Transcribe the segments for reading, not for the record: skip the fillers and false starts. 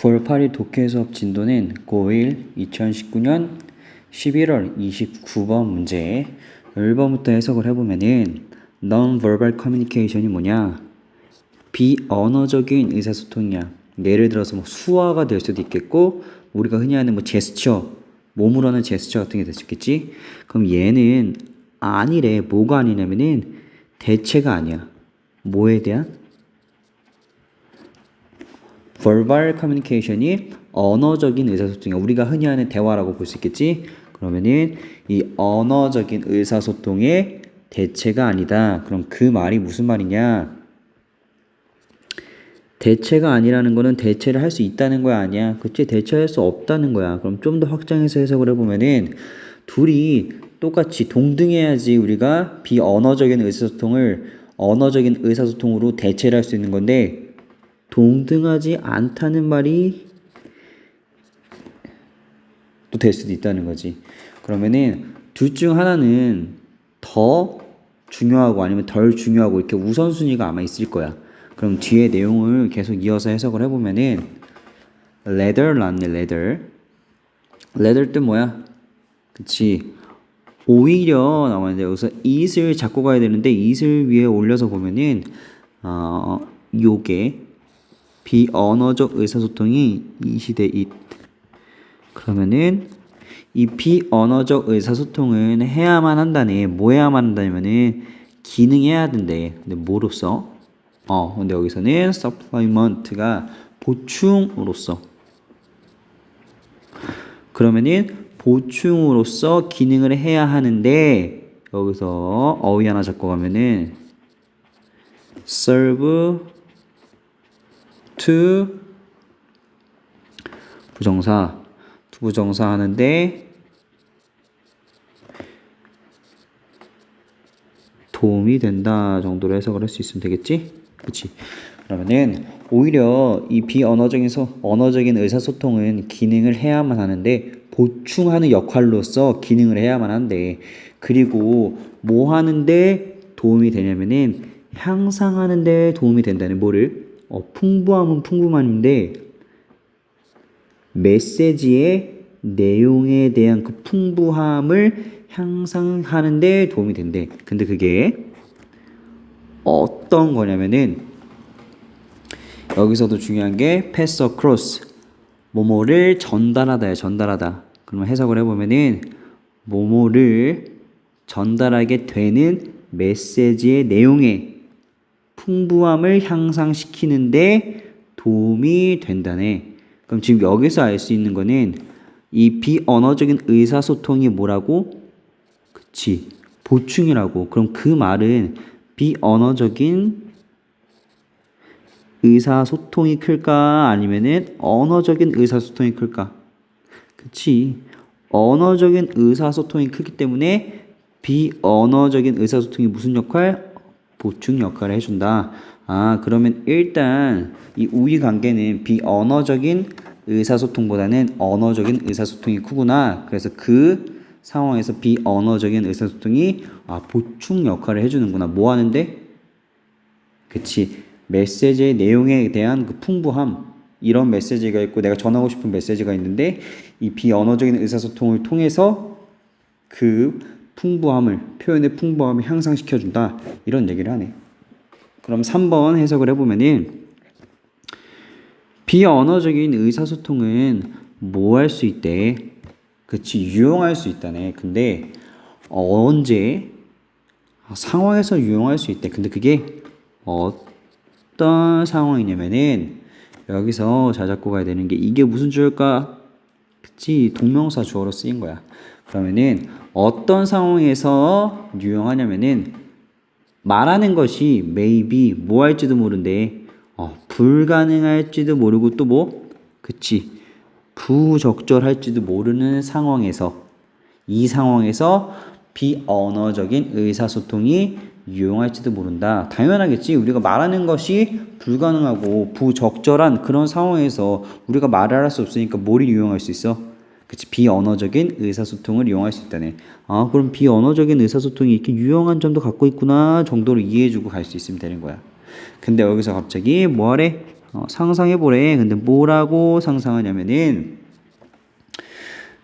9월 8일 독해 수업 진도는 고1 2019년 11월 29번 문제 1번부터 해석을 해보면은 Non-verbal communication이 뭐냐? 비언어적인 의사소통이야. 예를 들어서 뭐 수화가 될 수도 있겠고 우리가 흔히 하는 뭐 제스처, 몸으로 하는 제스처 같은 게 될 수 있겠지? 그럼 얘는 아니래. 뭐가 아니냐면은 대체가 아니야. 뭐에 대한? verbal communication이 언어적인 의사소통이야. 우리가 흔히 하는 대화라고 볼 수 있겠지? 그러면은 이 언어적인 의사소통의 대체가 아니다. 그럼 그 말이 무슨 말이냐? 대체가 아니라는 거는 대체를 할 수 있다는 거야, 아니야? 그치? 대체할 수 없다는 거야. 그럼 좀 더 확장해서 해석을 해보면은 둘이 똑같이 동등해야지 우리가 비언어적인 의사소통을 언어적인 의사소통으로 대체를 할 수 있는 건데 동등하지 않다는 말이 또 될 수도 있다는 거지. 그러면은 둘 중 하나는 더 중요하고 아니면 덜 중요하고 이렇게 우선순위가 아마 있을 거야. 그럼 뒤에 내용을 계속 이어서 해석을 해보면은 leather 나왔네. leather 뜻 뭐야? 그치? 오히려 나왔는데 여기서 it을 잡고 가야 되는데 it을 위에 올려서 보면은 요게 비언어적 의사소통이 이 시대 it. 그러면은 이 비언어적 의사소통은 해야만 한다네. 뭐 해야만 한다냐면은 기능해야 된대. 근데 뭐로써? 근데 여기서는 supplement가 보충으로써. 그러면은 보충으로써 기능을 해야 하는데 여기서 어휘 하나 잡고 가면은 serve to 부정사 부정사 하는데 도움이 된다 정도로 해석을 할 수 있으면 되겠지? 그치? 그러면은 오히려 이 언어적인 의사소통은 기능을 해야만 하는데 보충하는 역할로서 기능을 해야만 한대. 그리고 뭐 하는데 도움이 되냐면은 향상하는데 도움이 된다는 뭐를? 풍부함은 풍부함인데 메시지의 내용에 대한 그 풍부함을 향상하는 데 도움이 된대. 근데 그게 어떤 거냐면은 여기서도 중요한 게 pass across 뭐뭐를 전달하다야. 전달하다. 그러면 해석을 해보면은 뭐뭐를 전달하게 되는 메시지의 내용의 풍부함을 향상시키는데 도움이 된다네. 그럼 지금 여기서 알 수 있는 거는 이 비언어적인 의사소통이 뭐라고? 그치. 보충이라고. 그럼 그 말은 비언어적인 의사소통이 클까? 아니면은 언어적인 의사소통이 클까? 그치. 언어적인 의사소통이 크기 때문에 비언어적인 의사소통이 무슨 역할? 보충 역할을 해준다. 그러면 일단 이 우위 관계는 비언어적인 의사소통보다는 언어적인 의사소통이 크구나. 그래서 그 상황에서 비언어적인 의사소통이 보충 역할을 해주는구나. 뭐 하는데? 그치. 메시지의 내용에 대한 그 풍부함. 이런 메시지가 있고 내가 전하고 싶은 메시지가 있는데 이 비언어적인 의사소통을 통해서 그 표현의 풍부함을 향상시켜준다. 이런 얘기를 하네. 그럼 3번 해석을 해보면은 비언어적인 의사소통은 뭐 할 수 있대? 그치, 유용할 수 있다네. 근데 언제? 상황에서 유용할 수 있대. 근데 그게 어떤 상황이냐면은 여기서 잘 잡고 가야 되는 게 이게 무슨 주어일까? 그치, 동명사 주어로 쓰인 거야. 그러면은 어떤 상황에서 유용하냐면은 말하는 것이 maybe 뭐 할지도 모른대. 불가능할지도 모르고 또 뭐? 그치. 부적절할지도 모르는 상황에서 이 상황에서 비언어적인 의사소통이 유용할지도 모른다. 당연하겠지. 우리가 말하는 것이 불가능하고 부적절한 그런 상황에서 우리가 말을 할 수 없으니까 뭘 이용할 수 있어? 그치. 비언어적인 의사소통을 이용할 수 있다네. 그럼 비언어적인 의사소통이 이렇게 유용한 점도 갖고 있구나 정도로 이해해주고 갈 수 있으면 되는 거야. 근데 여기서 갑자기 뭐하래? 상상해보래. 근데 뭐라고 상상하냐면은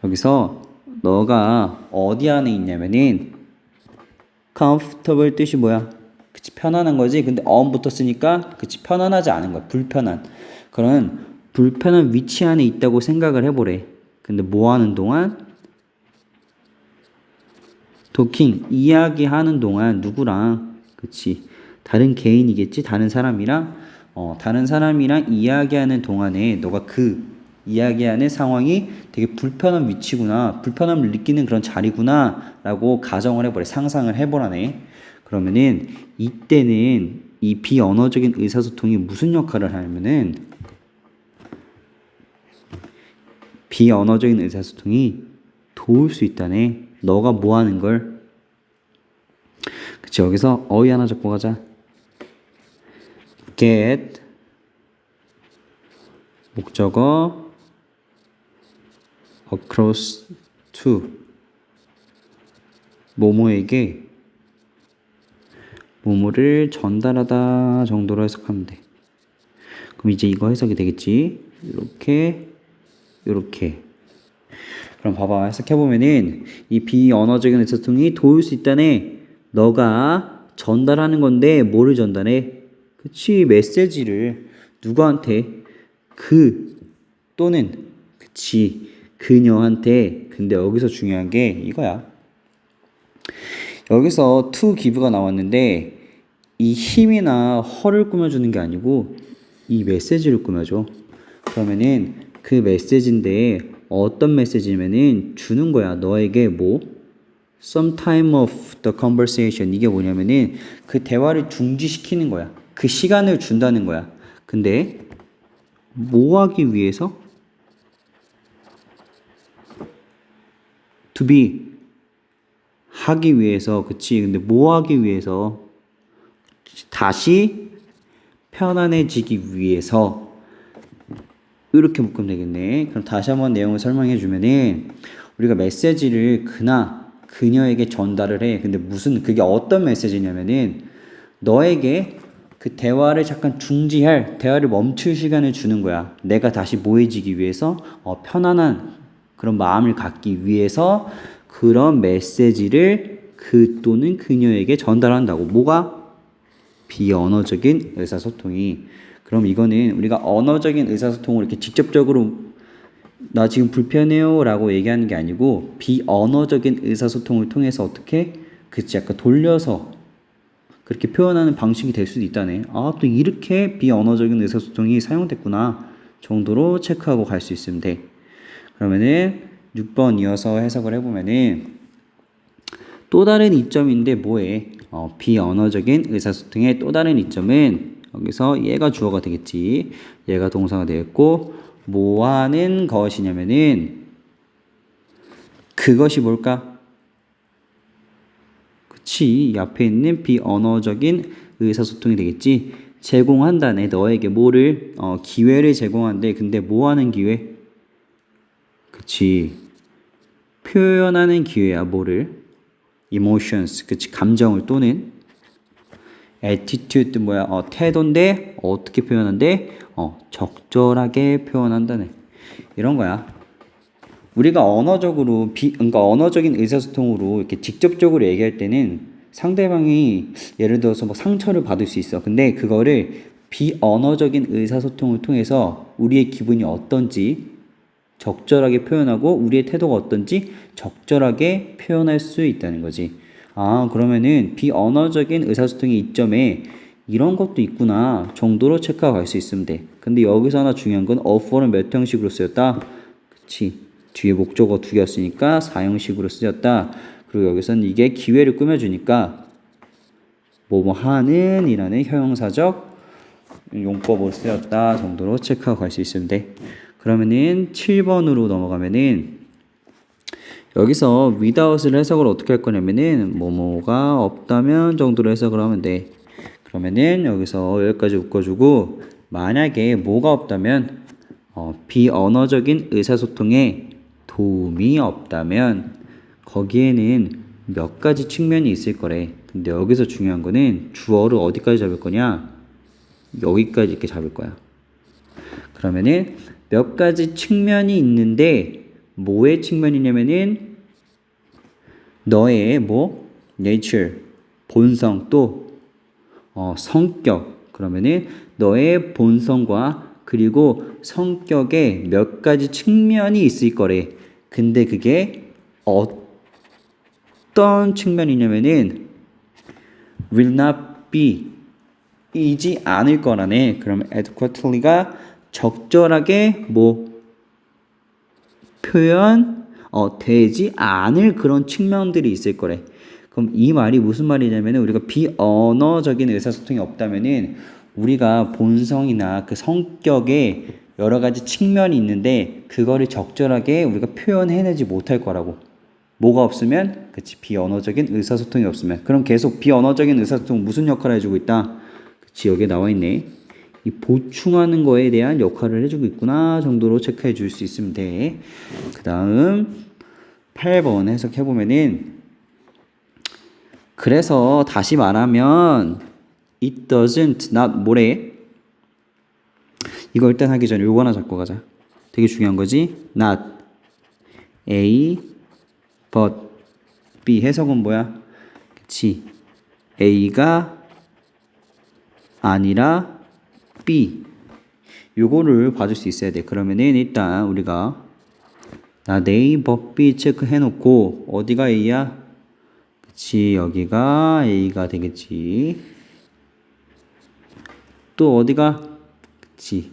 여기서 너가 어디 안에 있냐면은 comfortable 뜻이 뭐야? 그치, 편안한 거지. 근데 on 붙었으니까 그치, 편안하지 않은 거야. 불편한. 그런 불편한 위치 안에 있다고 생각을 해보래. 근데 뭐 하는 동안? 토킹, 이야기하는 동안 누구랑? 그치, 다른 개인이겠지? 다른 사람이랑 이야기하는 동안에 너가 그 이야기하는 상황이 되게 불편한 위치구나, 불편함을 느끼는 그런 자리구나 라고 가정을 해보래. 상상을 해보라네. 그러면은 이때는 이 비언어적인 의사소통이 무슨 역할을 하냐면은 비언어적인 의사소통이 도울 수 있다네. 너가 뭐 하는 걸. 그치, 여기서 어휘 하나 적고 가자. get 목적어 across to 뭐뭐에게 뭐뭐를 전달하다 정도로 해석하면 돼. 그럼 이제 이거 해석이 되겠지. 이렇게 그럼 봐봐, 해석해보면은 이 비언어적인 의사소통이 도울 수 있다네. 너가 전달하는 건데 뭐를 전달해? 그치, 메시지를 누구한테? 또는 그치, 그녀한테. 근데 여기서 중요한 게 이거야. 여기서 to give가 나왔는데 이 힘이나 허를 꾸며주는 게 아니고 이 메시지를 꾸며줘. 그러면은 그 메시지인데 어떤 메시지면은 주는 거야. 너에게 뭐? Some time of the conversation. 이게 뭐냐면은 그 대화를 중지시키는 거야. 그 시간을 준다는 거야. 근데 뭐 하기 위해서? To be 하기 위해서. 그치, 근데 뭐 하기 위해서? 다시 편안해지기 위해서. 이렇게 묶으면 되겠네. 그럼 다시 한번 내용을 설명해 주면은 우리가 메시지를 그녀에게 전달을 해. 근데 그게 어떤 메시지냐면은 너에게 그 대화를 잠깐 대화를 멈출 시간을 주는 거야. 내가 다시 모여지기 위해서, 편안한 그런 마음을 갖기 위해서 그런 메시지를 또는 그녀에게 전달한다고. 뭐가? 비언어적인 의사소통이. 그럼 이거는 우리가 언어적인 의사소통을 이렇게 직접적으로 나 지금 불편해요 라고 얘기하는 게 아니고 비언어적인 의사소통을 통해서 어떻게? 그치, 약간 돌려서 그렇게 표현하는 방식이 될 수도 있다네. 또 이렇게 비언어적인 의사소통이 사용됐구나 정도로 체크하고 갈 수 있으면 돼. 그러면은 6번 이어서 해석을 해보면은 또 다른 이점인데 뭐해? 비언어적인 의사소통의 또 다른 이점은 여기서 얘가 주어가 되겠지. 얘가 동사가 되겠고 뭐 하는 것이냐면은 그것이 뭘까? 그치, 이 앞에 있는 비언어적인 의사소통이 되겠지. 제공한다네. 너에게 뭐를? 기회를 제공한대. 근데 뭐 하는 기회? 그치, 표현하는 기회야. 뭐를? emotions. 그치, 감정을. 또는 attitude 뭐야? 태도인데 어떻게 표현한대? 적절하게 표현한다네. 이런 거야. 우리가 그러니까 언어적인 의사소통으로 이렇게 직접적으로 얘기할 때는 상대방이 예를 들어서 뭐 상처를 받을 수 있어. 근데 그거를 비언어적인 의사소통을 통해서 우리의 기분이 어떤지 적절하게 표현하고 우리의 태도가 어떤지 적절하게 표현할 수 있다는 거지. 그러면은 비언어적인 의사소통의 이점에 이런 것도 있구나 정도로 체크하고 갈 수 있으면 돼. 근데 여기서 하나 중요한 건 offer는 몇 형식으로 쓰였다? 그치, 뒤에 목적어 두 개였으니까 4형식으로 쓰였다. 그리고 여기서는 이게 기회를 꾸며주니까 뭐뭐 하는 이라는 형용사적 용법으로 쓰였다 정도로 체크하고 갈 수 있으면 돼. 그러면은 7번으로 넘어가면은 여기서 without을 해석을 어떻게 할 거냐면은 뭐뭐가 없다면 정도로 해석을 하면 돼. 그러면은 여기서 여기까지 묶어주고 만약에 뭐가 없다면 비언어적인 의사소통에 도움이 없다면 거기에는 몇 가지 측면이 있을 거래. 근데 여기서 중요한 거는 주어를 어디까지 잡을 거냐? 여기까지 이렇게 잡을 거야. 그러면은 몇 가지 측면이 있는데 뭐의 측면이냐면은 너의 뭐 nature 본성 또 성격 그러면은 너의 본성과 그리고 성격에 몇 가지 측면이 있을 거래. 근데 그게 어떤 측면이냐면은 will not be 이지 않을 거라네. 그럼 adequately가 적절하게 뭐 표현 되지 않을 그런 측면들이 있을 거래. 그럼 이 말이 무슨 말이냐면은 우리가 비언어적인 의사소통이 없다면은 우리가 본성이나 그 성격에 여러 가지 측면이 있는데 그거를 적절하게 우리가 표현해내지 못할 거라고. 뭐가 없으면? 그치, 비언어적인 의사소통이 없으면. 그럼 계속 비언어적인 의사소통은 무슨 역할을 해주고 있다? 그치, 여기에 나와 있네. 이 보충하는 거에 대한 역할을 해주고 있구나 정도로 체크해 줄 수 있으면 돼. 그 다음 8번 해석해보면은 그래서 다시 말하면 it doesn't not 뭐래? 이거 일단 하기 전에 요거 하나 잡고 가자. 되게 중요한 거지. not A but B 해석은 뭐야? 그치. A가 아니라 B. 요거를 봐줄 수 있어야 돼. 그러면은 일단 우리가 나 네이버 B 체크해 놓고 어디가 A야? 그치. 여기가 A가 되겠지. 또 어디가? 그치.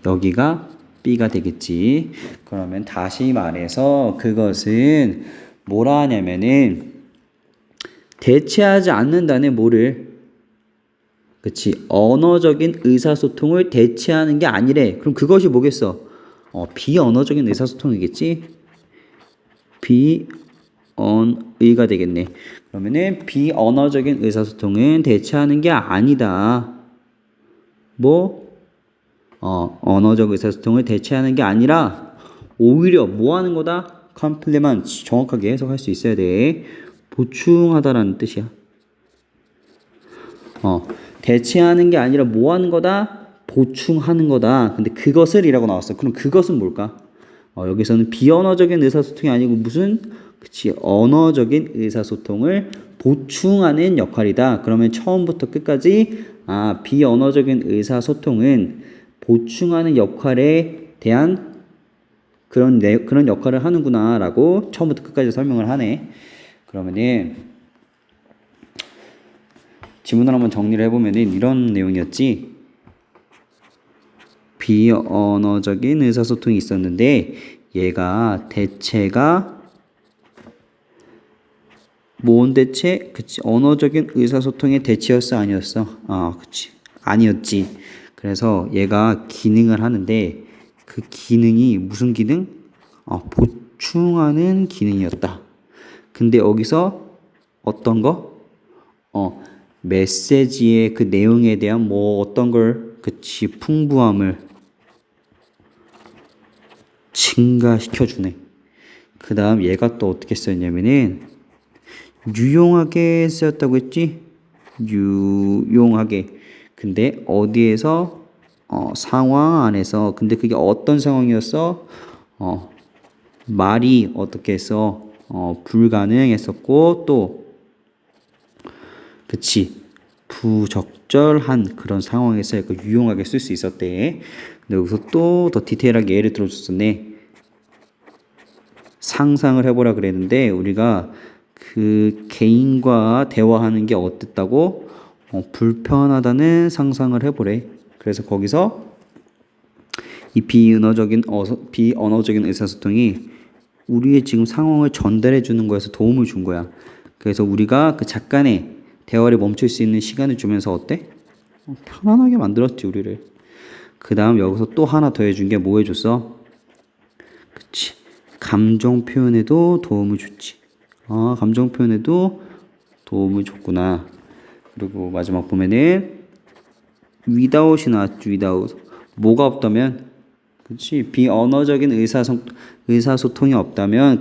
여기가 B가 되겠지. 그러면 다시 말해서 그것은 뭐라 하냐면은 대체하지 않는다는 뭐를 그치 언어적인 의사소통을 대체하는 게 아니래. 그럼 그것이 뭐겠어? 비언어적인 의사소통이겠지. 비언의가 되겠네. 그러면은 비언어적인 의사소통은 대체하는 게 아니다. 뭐 언어적 의사소통을 대체하는 게 아니라 오히려 뭐 하는 거다? complement 정확하게 해석할 수 있어야 돼. 보충하다라는 뜻이야. 대체하는 게 아니라 뭐 하는 거다? 보충하는 거다. 근데 그것을 이라고 나왔어. 그럼 그것은 뭘까? 여기서는 비언어적인 의사소통이 아니고 무슨? 그치, 언어적인 의사소통을 보충하는 역할이다. 그러면 처음부터 끝까지 비언어적인 의사소통은 보충하는 역할에 대한 그런 역할을 하는구나 라고 처음부터 끝까지 설명을 하네. 그러면은 지문을 한번 정리를 해보면은 이런 내용이었지. 비언어적인 의사소통이 있었는데 얘가 대체가 뭔 대체? 그치, 언어적인 의사소통의 대체였어 아니었어? 그치, 아니었지. 그래서 얘가 기능을 하는데 그 기능이 무슨 기능? 보충하는 기능이었다. 근데 여기서 어떤 거? 메시지의 그 내용에 대한 뭐 어떤 걸 그치 풍부함을 증가시켜주네. 그 다음 얘가 또 어떻게 쓰였냐면은 유용하게 쓰였다고 했지? 유용하게. 근데 어디에서? 상황 안에서. 근데 그게 어떤 상황이었어? 말이 어떻게 해서 불가능했었고 또 그치 부적절한 그런 상황에서 약간 유용하게 쓸 수 있었대. 근데 여기서 또 더 디테일하게 예를 들어줬었네. 상상을 해보라 그랬는데 우리가 그 개인과 대화하는 게 어땠다고? 불편하다는 상상을 해보래. 그래서 거기서 이 비언어적인 의사소통이 우리의 지금 상황을 전달해 주는 거에서 도움을 준 거야. 그래서 우리가 그 잠깐의 대화를 멈출 수 있는 시간을 주면서 어때? 편안하게 만들었지 우리를. 그 다음 여기서 또 하나 더 해준 게 뭐 해줬어? 그치, 감정 표현에도 도움을 줬지. 감정 표현에도 도움을 줬구나. 그리고 마지막 보면은 without이 나왔죠. without. 뭐가 없다면? 그치, 비언어적인 의사소통이 없다면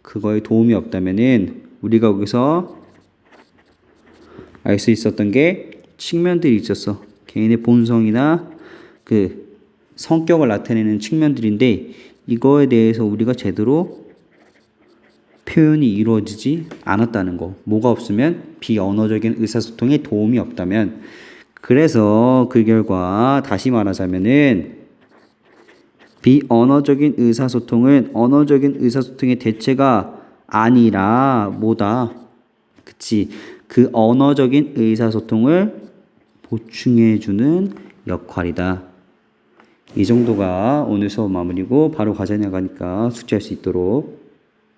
그거에 도움이 없다면은 우리가 여기서 알 수 있었던 게 측면들이 있었어. 개인의 본성이나 그 성격을 나타내는 측면들인데 이거에 대해서 우리가 제대로 표현이 이루어지지 않았다는 거. 뭐가 없으면 비언어적인 의사소통에 도움이 없다면 그래서 그 결과 다시 말하자면은 비언어적인 의사소통은 언어적인 의사소통의 대체가 아니라 뭐다? 그치. 그 언어적인 의사소통을 보충해주는 역할이다. 이 정도가 오늘 수업 마무리고 바로 과제 나가니까 숙제할 수 있도록